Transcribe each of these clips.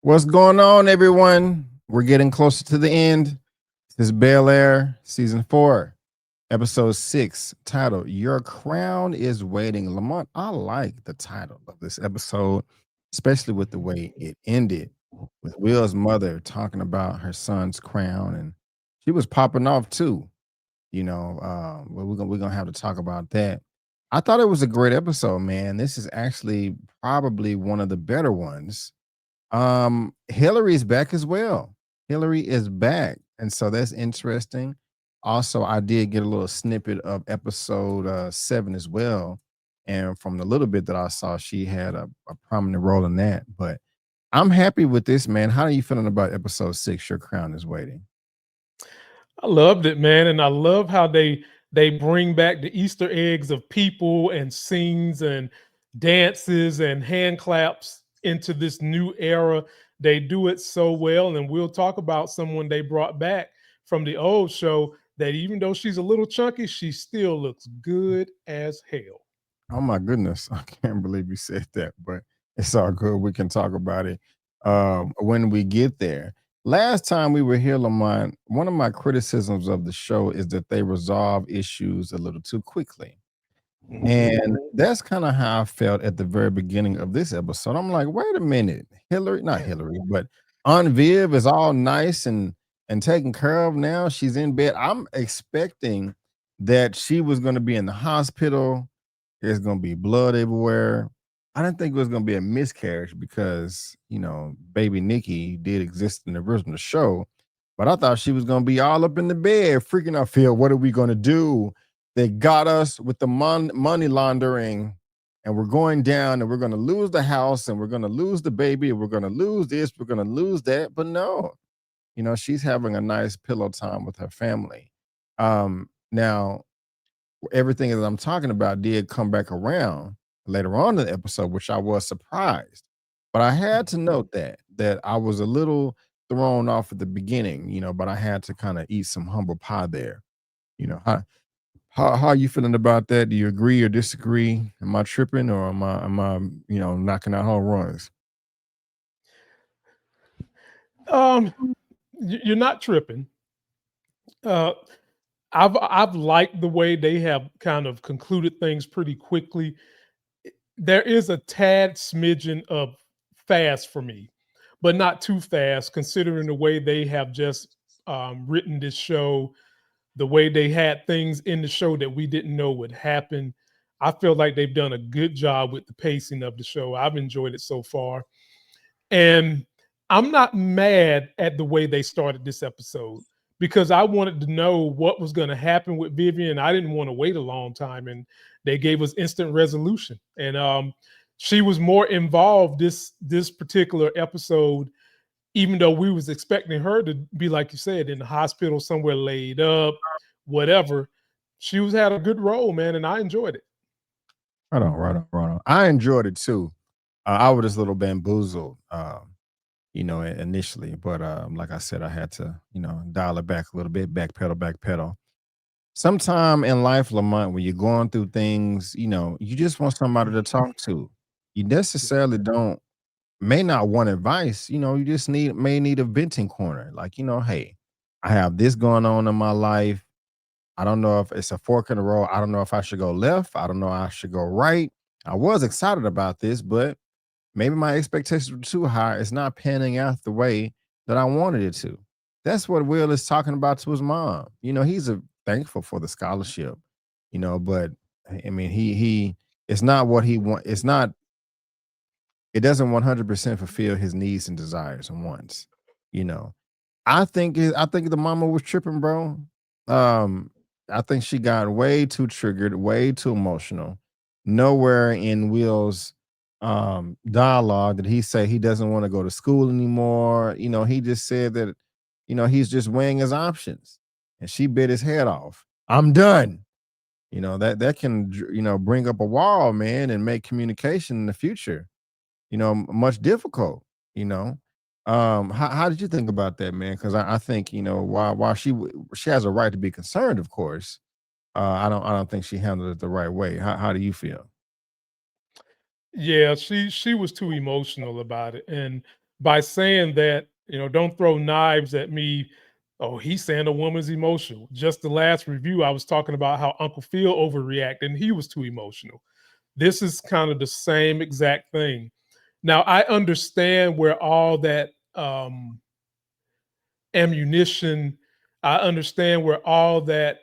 What's going on, everyone? We're getting closer to the end. This is Bel-Air, season 4, episode 6, titled Your Crown is Waiting. Lamont, I like the title of this episode, especially with the way it ended, with Will's mother talking about her son's crown, and she was popping off too. But we're gonna have to talk about that. I thought it was a great episode, man. This is actually probably one of the better ones. Hillary's back as well. Hillary is back, and so that's interesting. Also, I did get a little snippet of episode 7 as well, and from the little bit that I saw, she had a prominent role in that. But I'm happy with this, man. How are you feeling about episode 6? Your crown is waiting. I loved it, man, and I love how they bring back the Easter eggs of people and scenes and dances and hand claps into this new era. They do it so well, and we'll talk about someone they brought back from the old show that even though she's a little chunky, she still looks good as hell. Oh my goodness, I can't believe you said that, but it's all good. We can talk about it when we get there. Last time we were here, Lamont, one of my criticisms of the show is that they resolve issues a little too quickly. And that's kind of how I felt at the very beginning of this episode. I'm like, wait a minute, Hillary, not Hillary, but Aunt Viv is all nice and taken care of now. She's in bed. I'm expecting that she was going to be in the hospital. There's going to be blood everywhere. I didn't think it was going to be a miscarriage because, baby Nikki did exist in the original show. But I thought she was going to be all up in the bed, freaking out, Phil. What are we going to do? They got us with the money laundering, and we're going down, and we're going to lose the house, and we're going to lose the baby, and we're going to lose this, we're going to lose that. But no, she's having a nice pillow time with her family. Now, everything that I'm talking about did come back around later on in the episode, which I was surprised. But I had to note that I was a little thrown off at the beginning, but I had to kind of eat some humble pie there. How are you feeling about that? Do you agree or disagree? Am I tripping or am I knocking out home runs? Um, you're not tripping. Uh, I've liked the way they have kind of concluded things pretty quickly. There is a tad smidgen of fast for me, but not too fast considering the way they have just written this show, the way they had things in the show that we didn't know would happen. I feel like they've done a good job with the pacing of the show. I've enjoyed it so far. And I'm not mad at the way they started this episode because I wanted to know what was going to happen with Vivian. I didn't want to wait a long time, and they gave us instant resolution. And she was more involved this particular episode, even though we was expecting her to be, like you said, in the hospital somewhere laid up, whatever. She was had a good role, man, and I enjoyed it. Right on, right on, right on. I enjoyed it too. I was just a little bamboozled, initially, but like I said, I had to, dial it back a little bit, backpedal, backpedal. Sometime in life, Lamont, when you're going through things, you just want somebody to talk to. You necessarily don't may not want advice, you just may need a venting corner. Like, hey, I have this going on in my life. I don't know if it's a fork in the road. I don't know if I should go left. I don't know if I should go right. I was excited about this, but maybe my expectations were too high. It's not panning out the way that I wanted it to. That's what Will is talking about to his mom. He's thankful for the scholarship, but I mean, he it's not what he want. It doesn't 100% fulfill his needs and desires and wants. You know, I think the mama was tripping, bro. Um, I think she got way too triggered, way too emotional. Nowhere in Will's dialogue did he say he doesn't want to go to school anymore. He just said that, he's just weighing his options. And she bit his head off. I'm done. That can bring up a wall, man, and make communication in the future much difficult. You know, how did you think about that, man? Because I think while she has a right to be concerned, of course. I don't think she handled it the right way. How do you feel? Yeah, she was too emotional about it, and by saying that, don't throw knives at me. Oh, he's saying a woman's emotional. Just the last review, I was talking about how Uncle Phil overreacted and he was too emotional. This is kind of the same exact thing. Now, I understand where all that ammunition, I understand where all that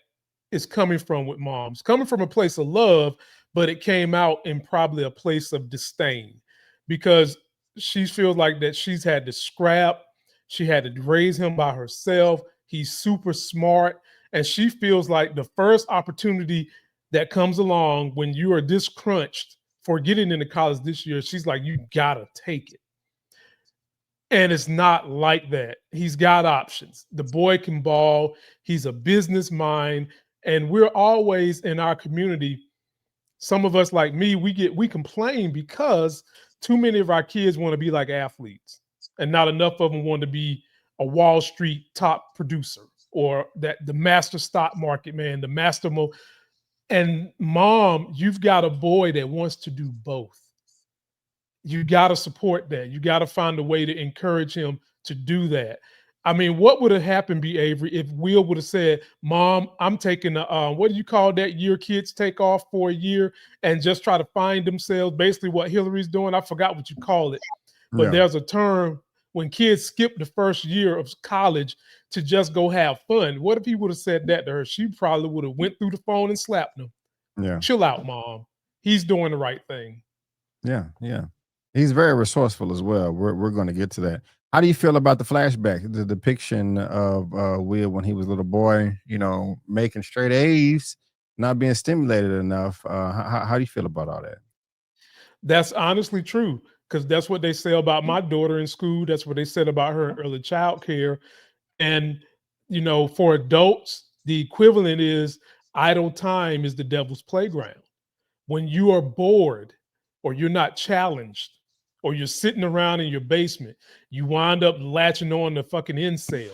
is coming from with moms, coming from a place of love, but it came out in probably a place of disdain because she feels like that she's had to scrap, she had to raise him by herself. He's super smart, and she feels like the first opportunity that comes along when you are this crunched for getting into college this year, she's like, you gotta take it. And it's not like that. He's got options. The boy can ball. He's a business mind. And we're always in our community. Some of us, like me, we complain because too many of our kids want to be like athletes, and not enough of them want to be a Wall Street top producer or that the master stock market man, the master and mom, you've got a boy that wants to do both. You got to support that. You got to find a way to encourage him to do that. I mean, what would have happened, B. Avery, if Will would have said, "Mom, I'm taking a what do you call that year kids take off for a year and just try to find themselves?" Basically, what Hillary's doing. I forgot what you call it, but Yeah, there's a term when kids skip the first year of college to just go have fun. What if he would have said that to her? She probably would have went through the phone and slapped him. yeah, Chill out, mom. He's doing the right thing. yeah, yeah. He's very resourceful as well. We're going to get to that. How do you feel about the flashback, the depiction of Will when he was a little boy? Making straight A's, not being stimulated enough. How do you feel about all that? That's honestly true because that's what they say about my daughter in school. That's what they said about her in early child care. And, for adults, the equivalent is idle time is the devil's playground. When you are bored or you're not challenged or you're sitting around in your basement, you wind up latching on to fucking incel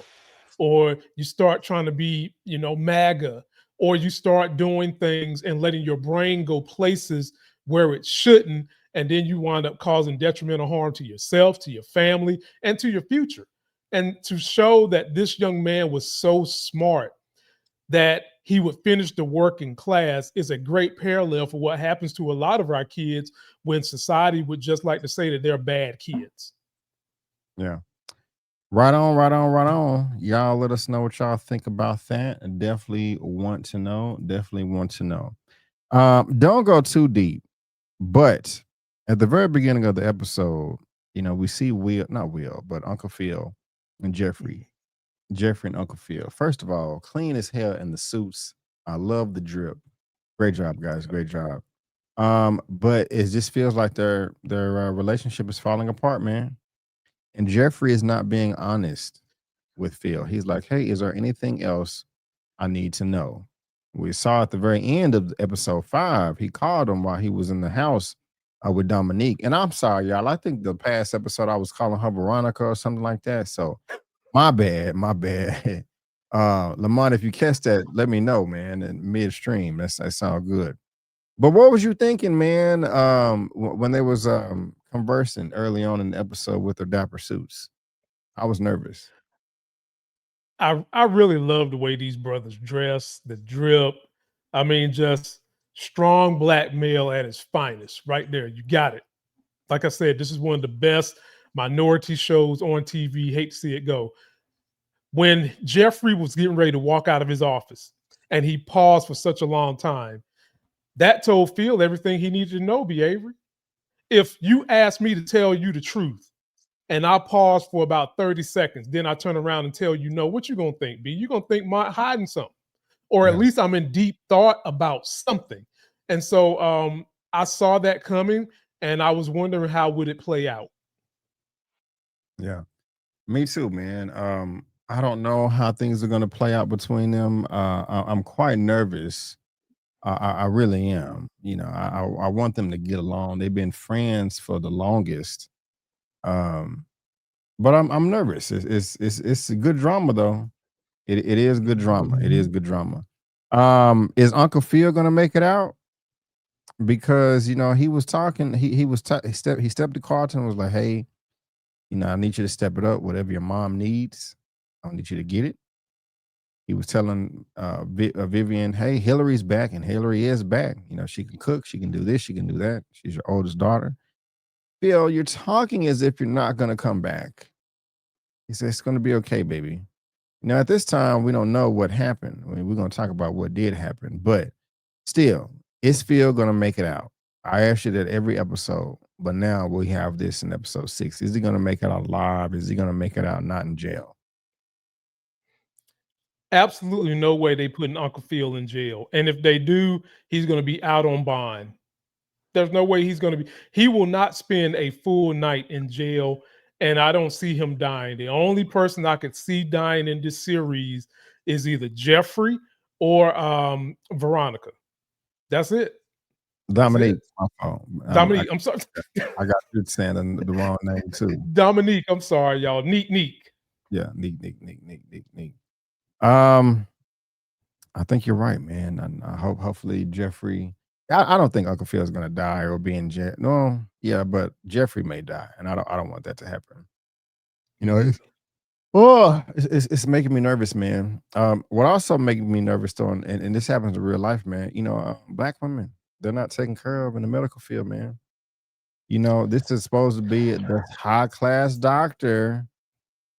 or you start trying to be, MAGA, or you start doing things and letting your brain go places where it shouldn't. And then you wind up causing detrimental harm to yourself, to your family, and to your future. And to show that this young man was so smart that he would finish the work in class is a great parallel for what happens to a lot of our kids when society would just like to say that they're bad kids. Yeah. Right on, right on, right on. Y'all let us know what y'all think about that. I definitely want to know. Definitely want to know. Don't go too deep, but at the very beginning of the episode, we see Will, not Will, but Uncle Phil and Jeffrey. Jeffrey and Uncle Phil. First of all, clean as hell in the suits. I love the drip. Great job, guys. Great job. But it just feels like their relationship is falling apart, man. And Jeffrey is not being honest with Phil. He's like, "Hey, is there anything else I need to know?" We saw at the very end of episode 5, he called him while he was in the house with Dominique. And I'm sorry, y'all. I think the past episode I was calling her Veronica or something like that. So my bad, my bad. Lamont, if you catch that, let me know, man. In midstream, that sounds good. But what was you thinking, man? When they was conversing early on in the episode with their dapper suits, I was nervous. I really love the way these brothers dress, the drip. I mean, just strong black male at his finest, right there. You got it. Like I said, this is one of the best minority shows on TV. Hate to see it go. When Jeffrey was getting ready to walk out of his office and he paused for such a long time, that told Phil everything he needed to know, B. Avery. If you ask me to tell you the truth, and I pause for about 30 seconds. Then I turn around and tell you, no, what you gonna think, B? You gonna think I'm hiding something, or at Yeah, least I'm in deep thought about something. And so I saw that coming, and I was wondering how would it play out. yeah. Me too, man. I don't know how things are going to play out between them. I'm quite nervous. I really am. I want them to get along. They've been friends for the longest. Um, but I'm nervous. It's a good drama though. It is good drama. It is good drama. Is Uncle Phil going to make it out? Because he was talking. He stepped to Carlton and was like, "Hey, I need you to step it up. Whatever your mom needs, I need you to get it. He was telling Vivian, hey, Hillary's back, and Hillary is back. She can cook, she can do this, she can do that. She's your oldest daughter. Phil, you're talking as if you're not going to come back. He said, it's going to be okay, baby. Now, at this time, we don't know what happened. I mean, we're going to talk about what did happen, but still, is Phil going to make it out? I asked you that every episode, but now we have this in episode 6. Is he going to make it out alive? Is he going to make it out not in jail? Absolutely no way they putting Uncle Phil in jail. And if they do, he's going to be out on bond. There's no way he's going to be. He will not spend a full night in jail, and I don't see him dying. The only person I could see dying in this series is either Jeffrey or Veronica. That's it. That's Dominique, it. my fault. Dominique, I'm sorry. I got you saying the wrong name too. Dominique, I'm sorry, y'all. Neek. Yeah, neat. I think you're right, man. And I hope, hopefully, Jeffrey. I don't think Uncle Phil's gonna die or be in jail. No, yeah, but Jeffrey may die, and I don't want that to happen. It's making me nervous, man. What also making me nervous though, and this happens in real life, man. Black women, they're not taken care of in the medical field, man. This is supposed to be the high class doctor,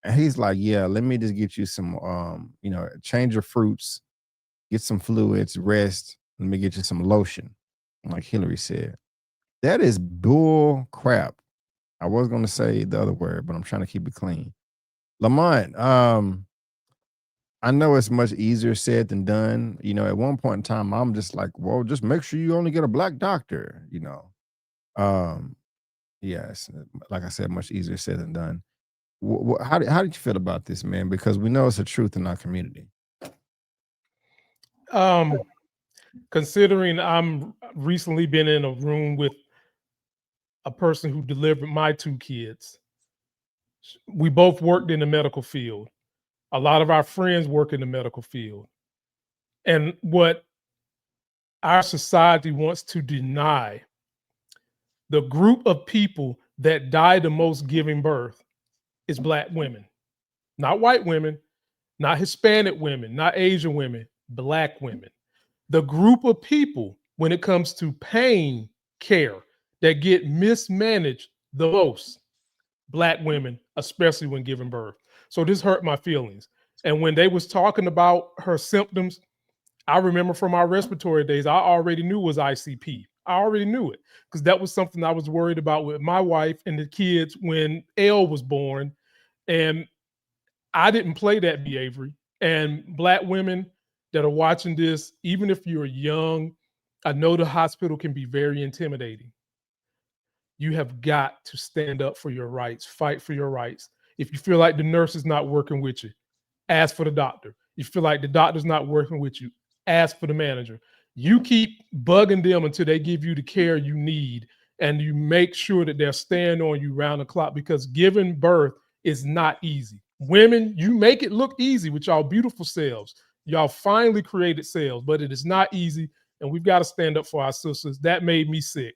and he's like, yeah, let me just get you some, change your fruits, get some fluids, rest. Let me get you some lotion, like Hillary said. That is bull crap. I was going to say the other word, but I'm trying to keep it clean. Lamont, I know it's much easier said than done. At one point in time, I'm just like, well, just make sure you only get a black doctor. Um, yes, like I said, much easier said than done. How did you feel about this, man? Because we know it's a truth in our community. Considering I'm recently been in a room with a person who delivered my 2 kids. We both worked in the medical field. A lot of our friends work in the medical field. And what our society wants to deny, the group of people that die the most giving birth is Black women, not white women, not Hispanic women, not Asian women, Black women. The group of people, when it comes to pain care, that get mismanaged the most, Black women, especially when giving birth. So this hurt my feelings. And when they was talking about her symptoms, I remember from our respiratory days, I already knew it was ICP. I already knew it because that was something I was worried about with my wife and the kids when Elle was born. And I didn't play that behavior. And Black women that are watching this, even if you're young, I know the hospital can be very intimidating. You have got to stand up for your rights, fight for your rights. If you feel like the nurse is not working with you, ask for the doctor. You feel like the doctor's not working with you, ask for the manager. You keep bugging them until they give you the care you need, and you make sure that they're staying on you round the clock because giving birth is not easy. Women, you make it look easy with y'all beautiful selves. Y'all finally created selves, but it is not easy, and we've got to stand up for our sisters. That made me sick.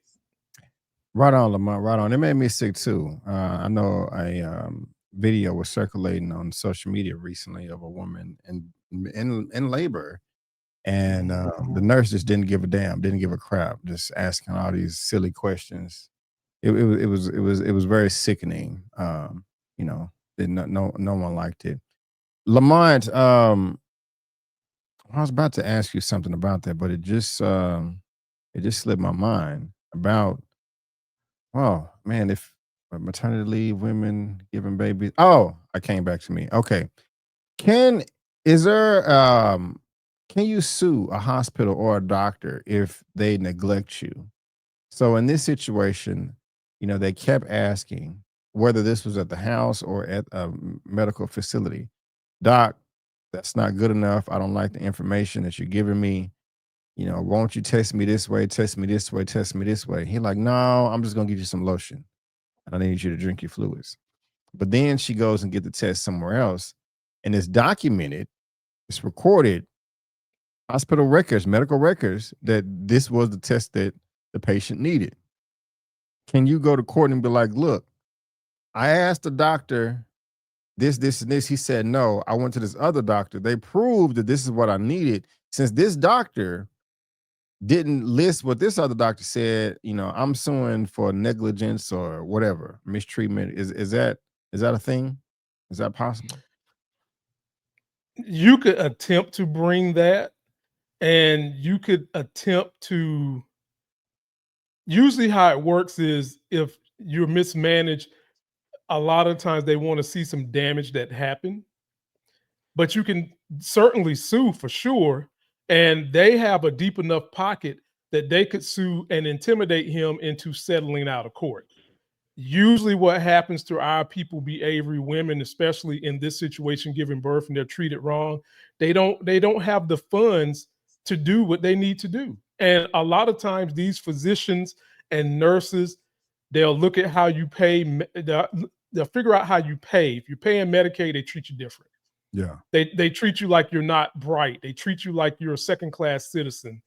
Right on, Lamont. Right on. It made me sick too. I know a video was circulating on social media recently of a woman in labor, and the nurse just didn't give a damn, didn't give a crap, just asking all these silly questions. It was very sickening. No one liked it. Lamont, I was about to ask you something about that, but it just slipped my mind about. Oh, man, if maternity leave, women giving babies. Oh, I came back to me. Okay. Can is there can you sue a hospital or a doctor if they neglect you? So in this situation, they kept asking whether this was at the house or at a medical facility. Doc, that's not good enough. I don't like the information that you're giving me. Won't you test me this way, test me this way, test me this way? He like, no, I'm just gonna give you some lotion and I need you to drink your fluids. But then she goes and get the test somewhere else, and it's documented, it's recorded, hospital records, medical records that this was the test that the patient needed. Can you go to court and be like, look, I asked the doctor this, and this. He said, no. I went to this other doctor. They proved that this is what I needed. Since this doctor didn't list what this other doctor said, I'm suing for negligence or whatever, mistreatment. Is that a thing? Is that possible? You could attempt to bring that, and you could attempt to usually how it works is if you're mismanaged, a lot of times they want to see some damage that happened, but you can certainly sue for sure. And they have a deep enough pocket that they could sue and intimidate him into settling out of court. Usually what happens to our people be Avery women, especially in this situation, giving birth and they're treated wrong. They don't have the funds to do what they need to do. And a lot of times these physicians and nurses, they'll look at how you pay, they'll figure out how you pay. If you're paying Medicaid, they treat you different. Yeah. They treat you like you're not bright. They treat you like you're a second class citizen.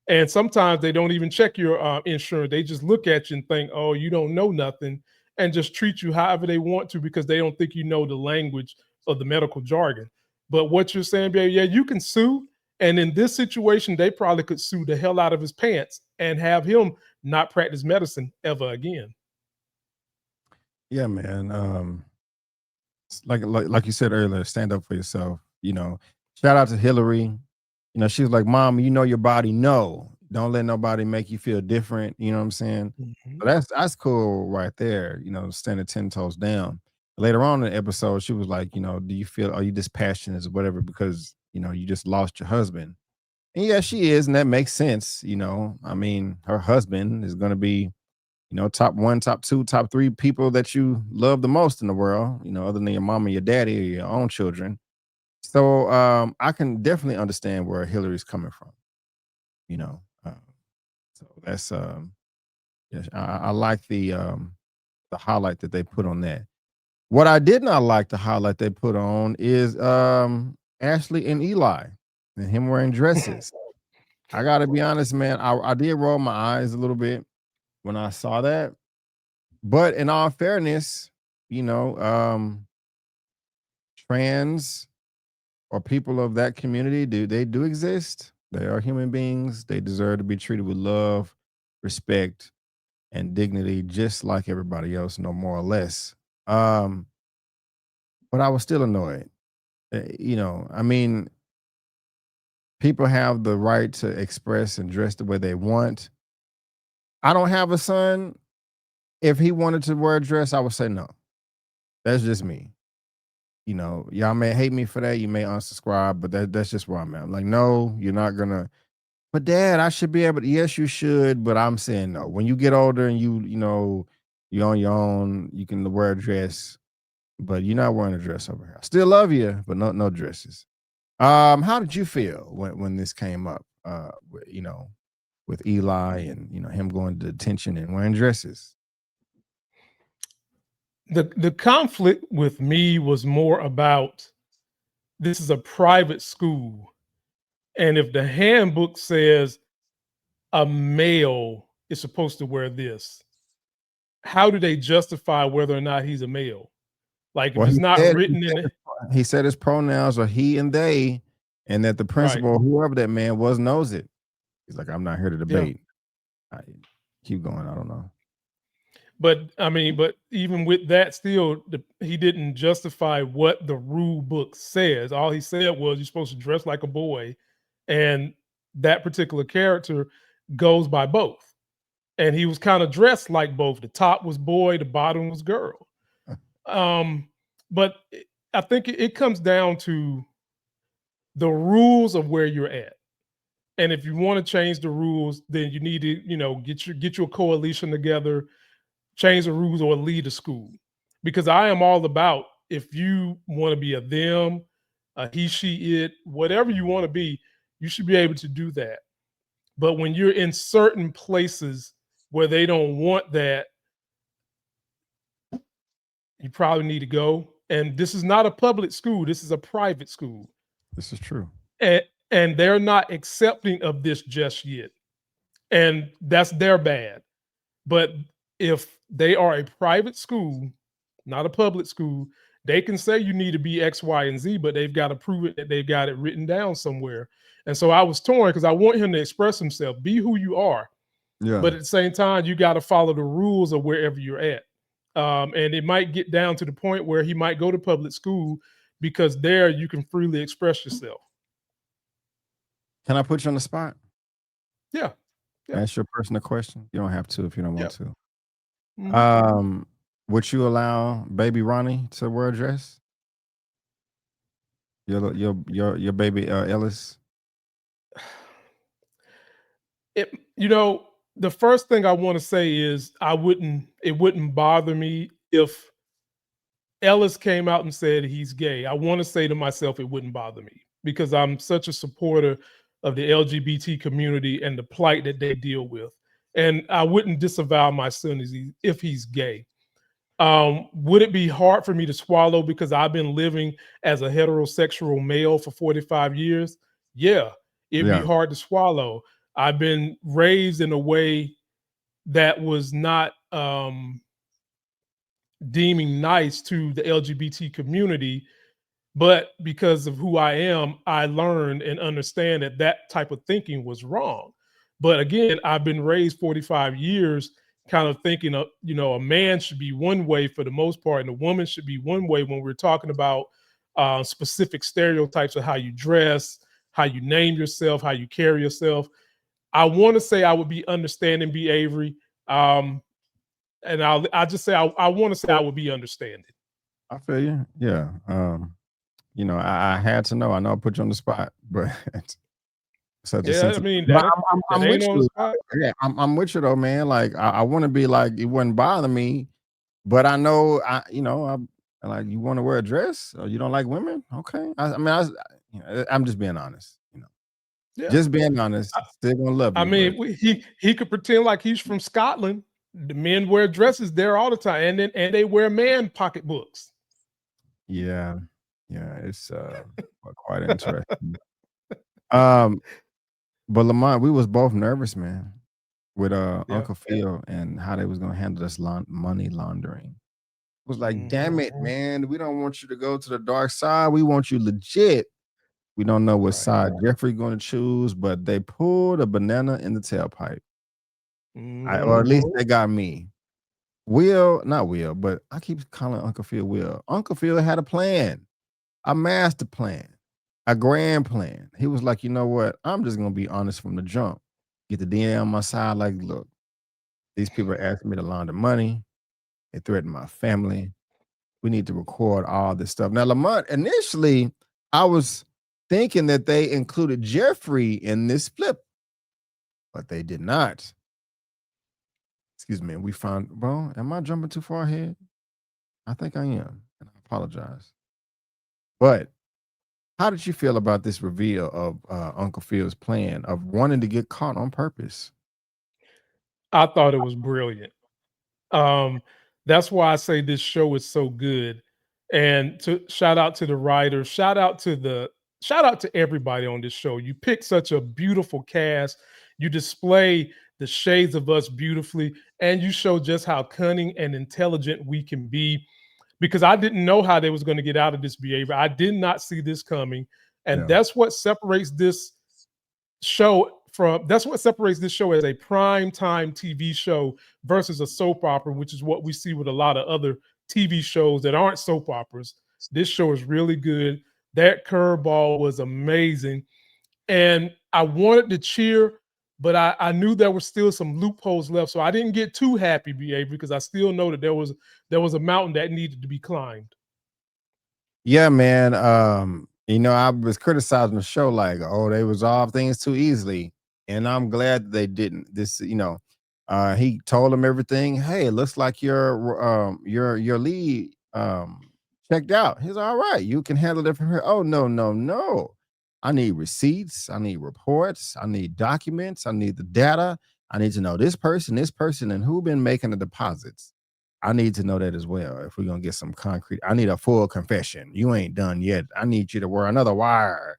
And sometimes they don't even check your insurance. They just look at you and think, "Oh, you don't know nothing," and just treat you however they want to because they don't think you know the language of the medical jargon. But what you're saying, baby, yeah, you can sue. And in this situation, they probably could sue the hell out of his pants and have him not practice medicine ever again. Yeah, man. Like you said earlier, stand up for yourself. Shout out to Hillary. She was like, "Mom, you know your body. No, don't let nobody make you feel different." You know what I'm saying? Mhm. So that's cool right there. Standing 10 toes down. Later on in the episode, she was like, "Do you feel? Are you dispassionate or whatever because you just lost your husband?" And yeah, she is, and that makes sense. I mean, her husband is going to be top one, top two, top three people that you love the most in the world, other than your mom and your daddy or your own children. So I can definitely understand where Hillary's coming from, you know. So that's yes, I like the highlight that they put on that. What I did not like the highlight they put on is Ashley and Eli and him wearing dresses. I gotta be honest, man. I did roll my eyes a little bit when I saw that. But in all fairness, you know, trans or people of that community do exist. They are human beings. They deserve to be treated with love, respect, and dignity, just like everybody else, no more or less. Um, but I was still annoyed. I mean, people have the right to express and dress the way they want. I don't have a son. If he wanted to wear a dress, I would say no. That's just me. Y'all may hate me for that. You may unsubscribe, but that's just where I'm at. I'm like, no, you're not gonna. But dad, I should be able to. Yes, you should, but I'm saying no. When you get older and you're on your own, you can wear a dress, but you're not wearing a dress over here. I still love you, but no dresses. How did you feel when this came up? With Eli and him going to detention and wearing dresses. The conflict with me was more about this is a private school. And if the handbook says a male is supposed to wear this, how do they justify whether or not he's a male? Like if Well, it's he not said he written in said it, he said his pronouns are he and they, and that the right? principal, whoever that man was, knows it. He's like, I'm not here to Yeah. debate. I keep going. I don't know. But I mean, but even with that, still, he didn't justify what the rule book says. All he said was you're supposed to dress like a boy, and that particular character goes by both. And he was kind of dressed like both. The top was boy, the bottom was girl. Um, but I think it comes down to the rules of where you're at. And if you want to change the rules, then you need to, get your coalition together, change the rules or lead a school. Because I am all about if you want to be a them, a he, she, it, whatever you want to be, you should be able to do that. But when you're in certain places where they don't want that, you probably need to go. And this is not a public school, this is a private school. This is true. And, and they're not accepting of this just yet. And that's their bad. But if they are a private school not a public school. They can say you need to be X, Y, and Z, but they've got to prove it that they've got it written down somewhere. And so I was torn because I want him to express himself, be who you are, Yeah. but at the same time, you got to follow the rules of wherever you're at. And it might get down to the point where he might go to public school because there you can freely express yourself. Can I put you on the spot? Yeah, yeah, Ask your personal question. You don't have to if you don't yeah. want to. Mhm. Would you allow baby Ronnie to wear a dress? Your baby Ellis? It, the first thing I want to say is it wouldn't bother me if Ellis came out and said he's gay. I want to say to myself it wouldn't bother me because I'm such a supporter of the LGBT community and the plight that they deal with. And I wouldn't disavow my son if he's gay. Would it be hard for me to swallow because I've been living as a heterosexual male for 45 years? Yeah, it'd be Yeah. hard to swallow. I've been raised in a way that was not deeming nice to the LGBT community, but because of who I am, I learned and understand that that type of thinking was wrong. But again, I've been raised 45 years kind of thinking of, a man should be one way for the most part, and a woman should be one way when we're talking about specific stereotypes of how you dress, how you name yourself, how you carry yourself. I want to say I would be understanding, be Avery. And I'll just say I want to say I would be understanding. I feel you. Yeah. I had to know. I know I put you on the spot, but such a Yeah, I sensitive. mean But that I'm ain't with on the you. spot. Yeah, I'm with you though, man. Like I want to be like it wouldn't bother me, but I know I like you want to wear a dress or you don't like women. Okay, I'm just being honest. Yeah. Just being honest. Still gonna love I you, but mean, he could pretend like he's from Scotland. The men wear dresses there all the time, and they wear man pocketbooks. yeah, yeah, it's quite interesting. Um, but Lamont, we was both nervous, man, with Yeah. Uncle Phil and how they was gonna handle this money laundering. Was like, damn Mhm. it, man, we don't want you to go to the dark side. We want you legit. We don't know what Right. side Jeffrey going to choose, but they pulled a banana in the tailpipe. Or Mhm. at least they got me. Will, not Will, but I keep calling Uncle Phil Will. Uncle Phil had a plan, a master plan, a grand plan. He was like, you know what? I'm just gonna be honest from the jump. Get the DNA on my side. Like, look, these people are asking me to launder money. They threaten my family. We need to record all this stuff. Now, Lamont, initially, I was thinking that they included Jeffrey in this flip, but they did not. Excuse me. We found, bro, am I jumping too far ahead? I think I am, and I apologize. But how did you feel about this reveal of Uncle Phil's plan of wanting to get caught on purpose? I thought it was brilliant. Um, that's why I say this show is so good. And to shout out to the writers, shout out to everybody on this show. You pick such a beautiful cast. You display the shades of us beautifully, and you show just how cunning and intelligent we can be. Because I didn't know how they was going to get out of this behavior. I did not see this coming, and Yeah. that's what separates this show as a prime time TV show versus a soap opera, which is what we see with a lot of other TV shows that aren't soap operas. This show is really good. That curveball was amazing. And I wanted to cheer, but I knew there were still some loopholes left. So I didn't get too happy, BA, because I still know that there was a mountain that needed to be climbed. Yeah, man. I was criticizing the show like, oh, they resolve things too easily. And I'm glad that they didn't. He told him everything. Hey, it looks like your lead checked out. He's all right. You can handle it from here. Oh, no, no, no. I need receipts. I need reports. I need documents. I need the data. I need to know this person, and who been making the deposits. I need to know that as well. If we're gonna get some concrete, I need a full confession. You ain't done yet. I need you to wear another wire,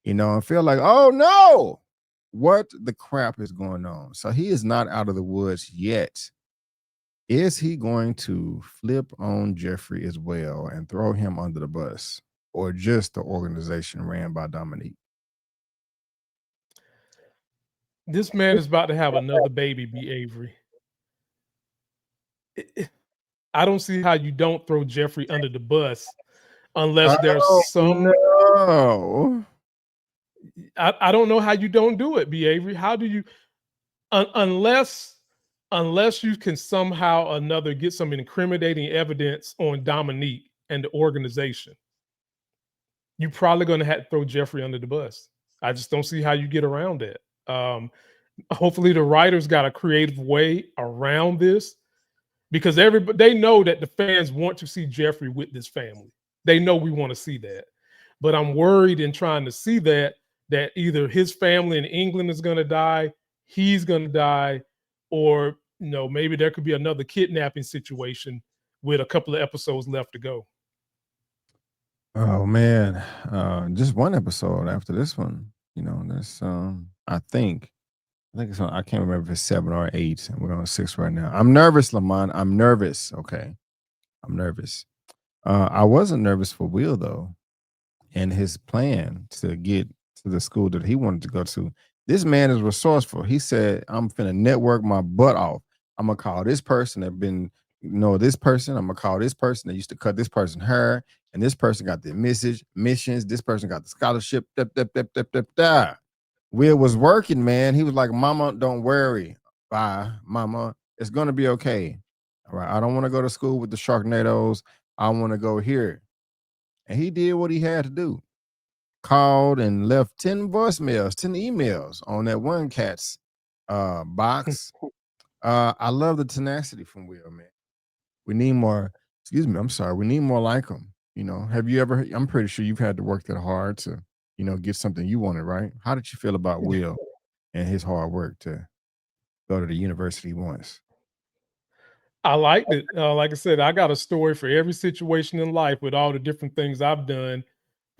and feel like, oh no, what the crap is going on? So he is not out of the woods yet. Is he going to flip on Jeffrey as well and throw him under the bus, or just the organization ran by Dominique? This man is about to have another baby, B. Avery. I don't see how you don't throw Jeffrey under the bus unless there's Oh some. no! I don't know how you don't do it, B. Avery. How do you unless you can somehow or another get some incriminating evidence on Dominique and the organization, you're probably going to have to throw Jeffrey under the bus. I just don't see how you get around that. Hopefully, the writers got a creative way around this because everybody they know that the fans want to see Jeffrey with this family. They know we want to see that, but I'm worried in trying to see that either his family in England is going to die, he's going to die, or maybe there could be another kidnapping situation with a couple of episodes left to go. Oh man, just one episode after this one. That's I think it's on. I can't remember if it's 7 or 8, and we're on 6 right now. I'm nervous, Lamont. I'm nervous. Okay, I'm nervous. I wasn't nervous for Will though, and his plan to get to the school that he wanted to go to. This man is resourceful. He said, "I'm finna network my butt off. I'm gonna call this person that been this person. I'm gonna call this person that used to cut this person hair, and this person got the missions. This person got the scholarship. Da, da, da, da, da, da." Will was working, man. He was like, "Mama, don't worry. Bye, Mama. It's gonna be okay. All right. I don't want to go to school with the Sharknadoes. I want to go here." And he did what he had to do. Called and left 10 voicemails, 10 emails on that one cat's box. I love the tenacity from Will, man. We need more, excuse me, I'm sorry. We need more like him. Have you ever, I'm pretty sure you've had to work that hard to, get something you wanted, right? How did you feel about Will and his hard work to go to the university he wants? I liked it. Like I said, I got a story for every situation in life with all the different things I've done.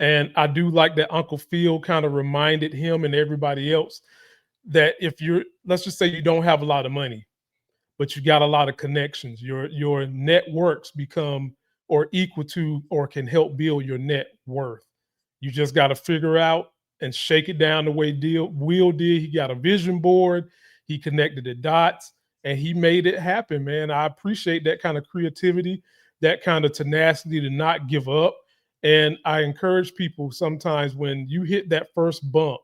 And I do like that Uncle Phil kind of reminded him and everybody else that if let's just say you don't have a lot of money, but you got a lot of connections, your networks become or equal to or can help build your net worth. You just got to figure out and shake it down the way Will did. He got a vision board, he connected the dots, and he made it happen, man. I appreciate that kind of creativity, that kind of tenacity to not give up. And I encourage people sometimes when you hit that first bump,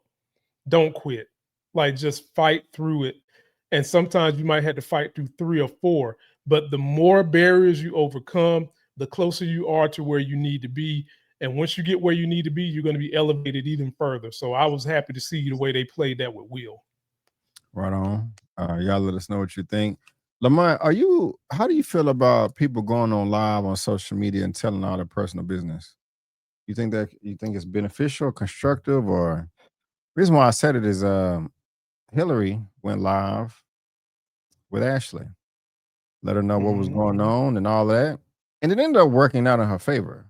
don't quit. Like just fight through it. And sometimes you might have to fight through 3 or 4, but the more barriers you overcome, the closer you are to where you need to be. And once you get where you need to be, you're going to be elevated even further. So I was happy to see the way they played that with Will. Right on. Y'all let us know what you think. Lamont, how do you feel about people going on live on social media and telling all their personal business? You think it's beneficial, constructive, or reason why I said it is Hillary went live with Ashley, let her know what was going on and all that. And it ended up working out in her favor,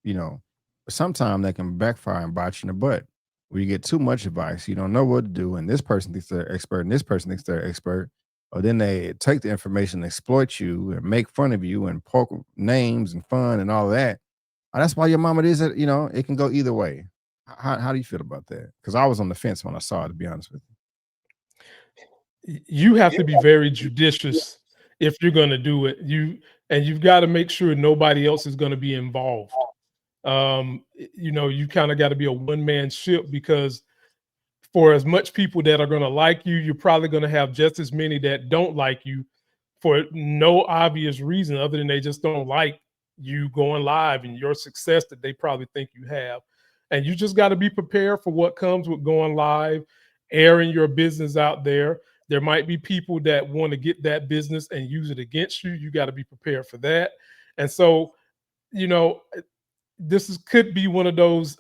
you know. But sometimes that can backfire and bite you in the butt. Where you get too much advice, you don't know what to do, and this person thinks they're expert, and this person thinks they're expert. Or then they take the information, exploit you, and make fun of you, and poke names and fun and all that. That's why your mama is it. It can go either way. How do you feel about that? Because I was on the fence when I saw it. To be honest with You have to be very judicious if you're going to do it. You've got to make sure nobody else is going to be involved. You kind of got to be a one-man ship because for as much people that are going to like you, you're probably going to have just as many that don't like you for no obvious reason other than they just don't like you going live and your success that they probably think you have. And you just got to be prepared for what comes with going live, airing your business out there. There might be people that want to get that business and use it against you. You got to be prepared for that. And so, you know, could be one of those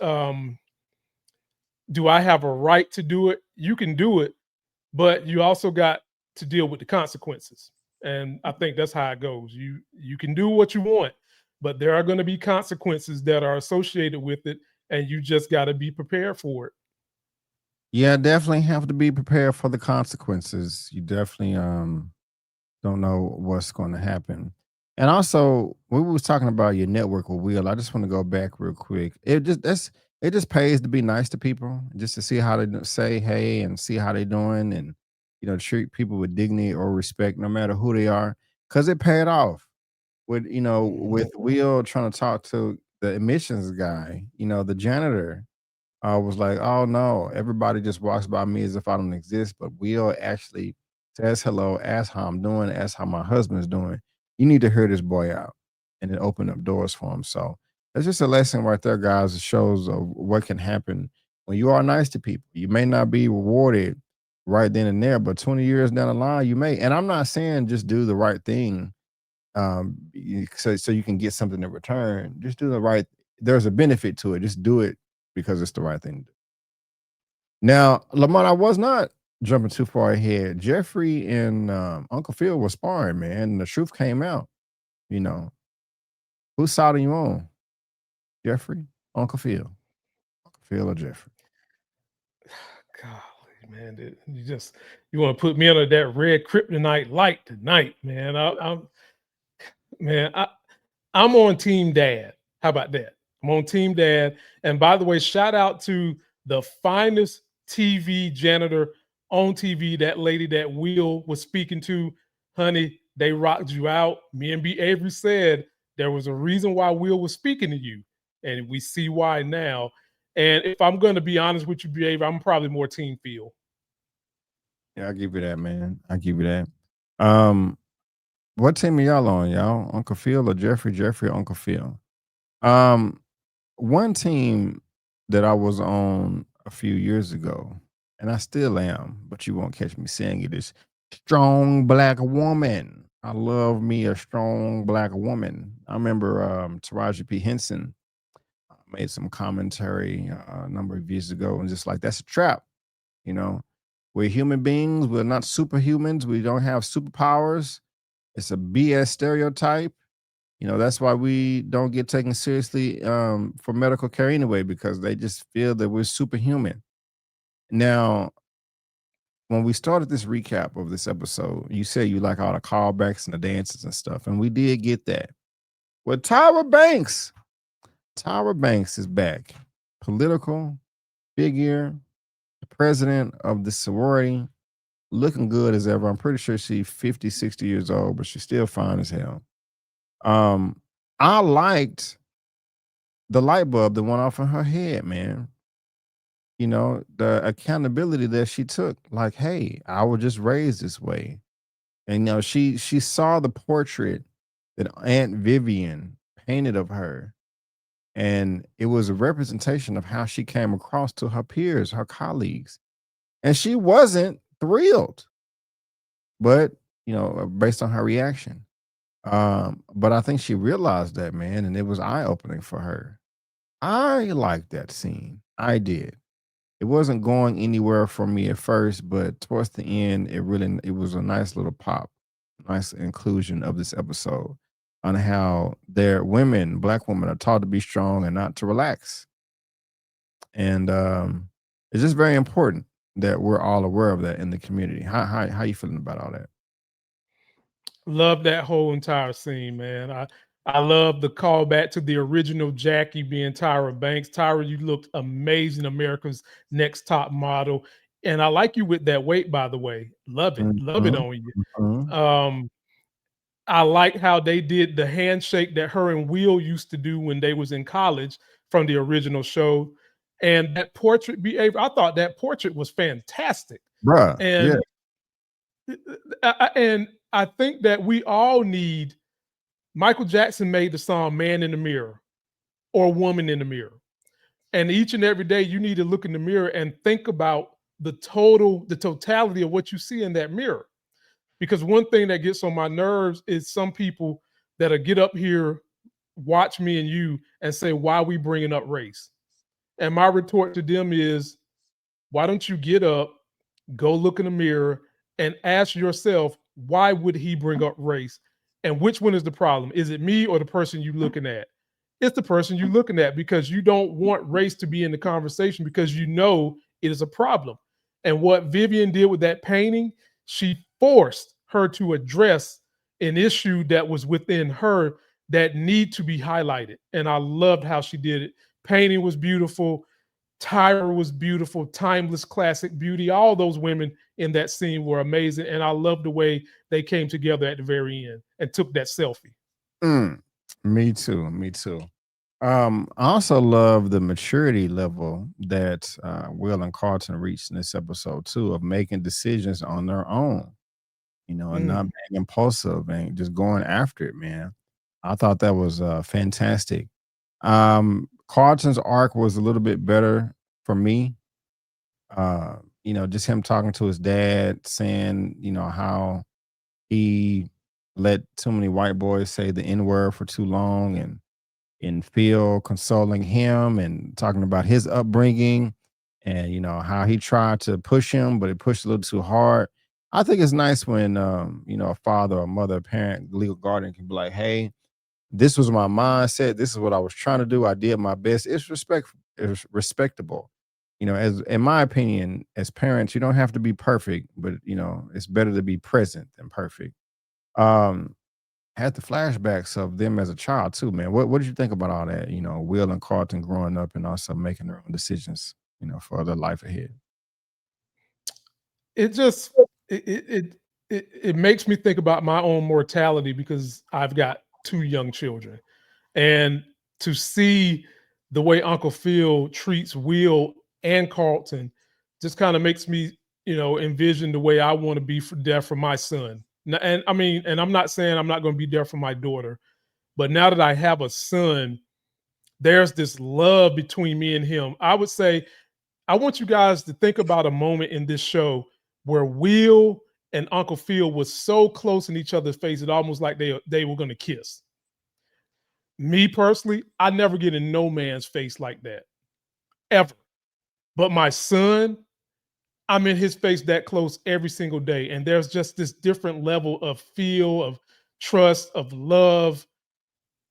do I have a right to do it? You can do it, but you also got to deal with the consequences. And I think that's how it goes. You can do what you want, but there are going to be consequences that are associated with it, and you just got to be prepared for it. you. Yeah, definitely have to be prepared for the consequences. You definitely Don't know what's going to happen. And also, we was talking about your network with Will. I just want to go back real quick. It just pays to be nice to people, just to see how they say hey and see how they doing, and treat people with dignity or respect, no matter who they are, because it paid off. With Mhm. with Will trying to talk to the admissions guy, the janitor, I was like, "Oh no, everybody just walks by me as if I don't exist." But Will actually says hello, asks how I'm doing, asks how my husband's doing. You need to hear this boy out, and then open up doors for him. So that's just a lesson right there, guys. It shows what can happen when you are nice to people. You may not be rewarded right then and there, but 20 years down the line, you may. And I'm not saying just do the right thing, so you can get something in return. Just do the right. There's a benefit to it. Just do it because it's the right thing to do. Now, Lamont, I was not jumping too far ahead. Jeffrey and Uncle Phil was sparring, man, and the truth came out. You know, whose side are you on? Jeffrey, Uncle Phil, Uncle Phil, or Jeffrey? Golly, man, you want to put me under that red kryptonite light tonight, man. Man, I'm on Team Dad. How about that? I'm on Team Dad. And by the way, shout out to the finest TV janitor on TV, that lady that Will was speaking to. Honey, they rocked you out. Me and B. Avery said there was a reason why Will was speaking to you. And we see why now. And if I'm going to be honest with you, B. Avery, I'm probably more Team Phil. Yeah, I give you that, man. I give you that. Um, what team are y'all on, y'all? Uncle Phil or Jeffrey? Jeffrey or Uncle Phil? Um, One team that I was on a few years ago, and I still am, but you won't catch me saying it, is strong black woman. I love me a strong black woman. I remember Taraji P. Henson made some commentary a number of years ago, and just like that's a trap. You know, we're human beings. We're not superhumans. We don't have superpowers. It's a BS stereotype. That's why we don't get taken seriously for medical care anyway, because they just feel that we're superhuman. Now, when we started this recap of this episode, you said you like all the callbacks and the dances and stuff, and we did get that. Well, Tyra Banks is back, political figure, the president of the sorority, looking good as ever. I'm pretty sure she's 50, 60 years old, but she's still fine as hell. Um, I liked the light bulb that went off in her head, man. The accountability that she took. Like, hey, I was just raised this way. And she saw the portrait that Aunt Vivian painted of her. And it was a representation of how she came across to her peers, her colleagues. And she wasn't thrilled, but based on her reaction. But I think she realized that, man, and it was eye-opening for her. I liked that scene. I did. It wasn't going anywhere for me at first, but towards the end, it was a nice little pop, nice inclusion of this episode on how black women are taught to be strong and not to relax. And it's just very important that we're all aware of that in the community. How you feeling about all that? Love that whole entire scene, man. I love the callback to the original Jackie being Tyra Banks. Tyra, you looked amazing, America's Next Top Model, and I like you with that weight, by the way. Love it Mhm, on mhm. you. I like how they did the handshake that her and Will used to do when they was in college from the original show, and that portrait behavior. I thought that portrait was fantastic, Bruh, yeah, and and I think that we all need. Michael Jackson made the song "Man in the Mirror" or "Woman in the Mirror," and each and every day you need to look in the mirror and think about the totality of what you see in that mirror. Because one thing that gets on my nerves is some people that'll get up here, watch me and you, and say, "Why are we bringing up race?" And my retort to them is, "Why don't you get up, go look in the mirror and ask yourself, why would he bring up race? And which one is the problem? Is it me or the person you looking at? It's the person you looking at, because you don't want race to be in the conversation because you know it is a problem. And what Vivian did with that painting, she forced her to address an issue that was within her that need to be highlighted. And I loved how she did it. Painting was beautiful. Tyra was beautiful, timeless classic beauty. All those women in that scene were amazing. And I love the way they came together at the very end and took that selfie. Mm, me too. Me too. I also love the maturity level that Will and Carlton reached in this episode too, of making decisions on their own, and not Mm. being impulsive and just going after it, man. I thought that was fantastic. Carlton's arc was a little bit better for me. Just him talking to his dad, saying, how he let too many white boys say the N word for too long, and Phil consoling him and talking about his upbringing, and how he tried to push him, but it pushed a little too hard. I think it's nice when a father or mother, parent, legal guardian can be like, "Hey, this was my mindset. This is what I was trying to do. I did my best." It's respectable. As in my opinion, as parents, you don't have to be perfect, but it's better to be present than perfect. Um, had the flashbacks of them as a child too, man. What did you think about all that? Will and Carlton growing up and also making their own decisions, for their life ahead. It just it makes me think about my own mortality because I've got two young children. And to see the way Uncle Phil treats Will and Carlton just kind of makes me, envision the way I want to be there for my son. And I mean, and I'm not saying I'm not going to be there for my daughter, but now that I have a son, there's this love between me and him. I would say I want you guys to think about a moment in this show where Will and Uncle Phil was so close in each other's face, it almost like they were going to kiss. Me personally, I never get in no man's face like that ever. But my son, I'm in his face that close every single day. And there's just this different level of feel, of trust, of love.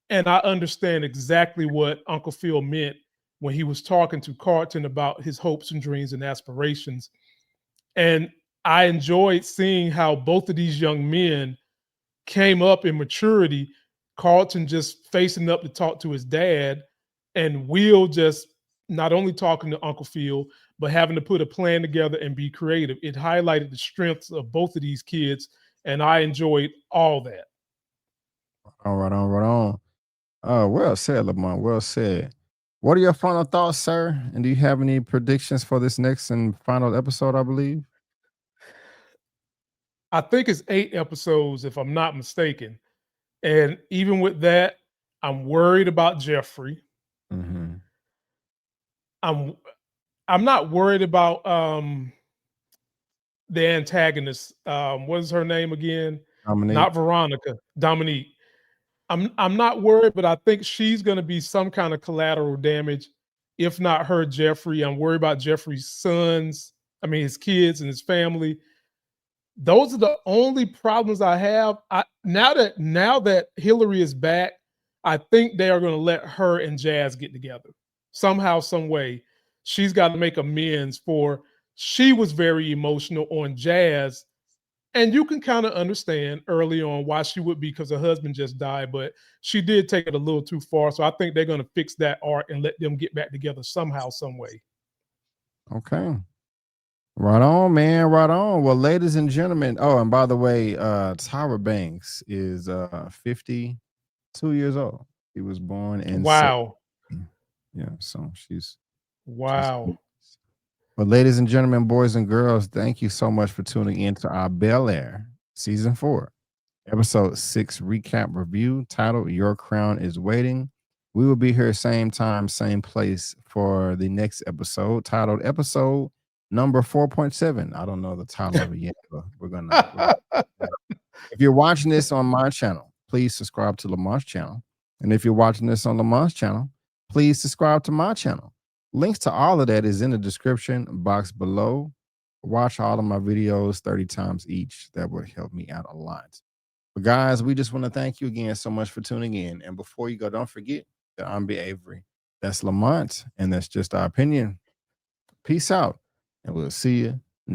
And I understand exactly what Uncle Phil meant when he was talking to Carlton about his hopes and dreams and aspirations. And I enjoyed seeing how both of these young men came up in maturity. Carlton just facing up to talk to his dad, and Will just not only talking to Uncle Phil, but having to put a plan together and be creative. It highlighted the strengths of both of these kids, and I enjoyed all that. All right, on, right on. Well said, Lamont. Well said. What are your final thoughts, sir? And do you have any predictions for this next and final episode? I believe. I think it's 8 episodes, if I'm not mistaken. And even with that, I'm worried about Jeffrey. Mm-hmm. I'm I'm not worried about the antagonist. What is her name again? Not Dominique. Veronica, Dominique. I'm not worried, but I think she's going to be some kind of collateral damage, if not her, Jeffrey. I'm worried about Jeffrey's sons. I mean, his kids and his family. Those are the only problems I have. Now that Hillary is back, I think they are going to let her and Jazz get together somehow, some way. She's got to make amends for she was very emotional on Jazz, and you can kind of understand early on why she would be because her husband just died, but she did take it a little too far. So I think they're going to fix that art and let them get back together somehow, some way. Okay. Right on, man. Right on. Well, ladies and gentlemen. Oh, and by the way, Tyra Banks is 52 years old. He was born in Wow. yeah, so she's Wow. but ladies and gentlemen, boys and girls, thank you so much for tuning in to our Bel-Air season 4, episode 6 recap review titled Your Crown is Waiting. We will be here same time, same place for the next episode titled episode number 4.7. I don't know the title of it yet, but if you're watching this on my channel, please subscribe to Lamont's channel. And if you're watching this on Lamont's channel, please subscribe to my channel. Links to all of that is in the description box below. Watch all of my videos 30 times each. That would help me out a lot. But guys, we just want to thank you again so much for tuning in. And before you go, don't forget that I'm B. Avery. That's Lamont, and that's just our opinion. Peace out, and we'll see you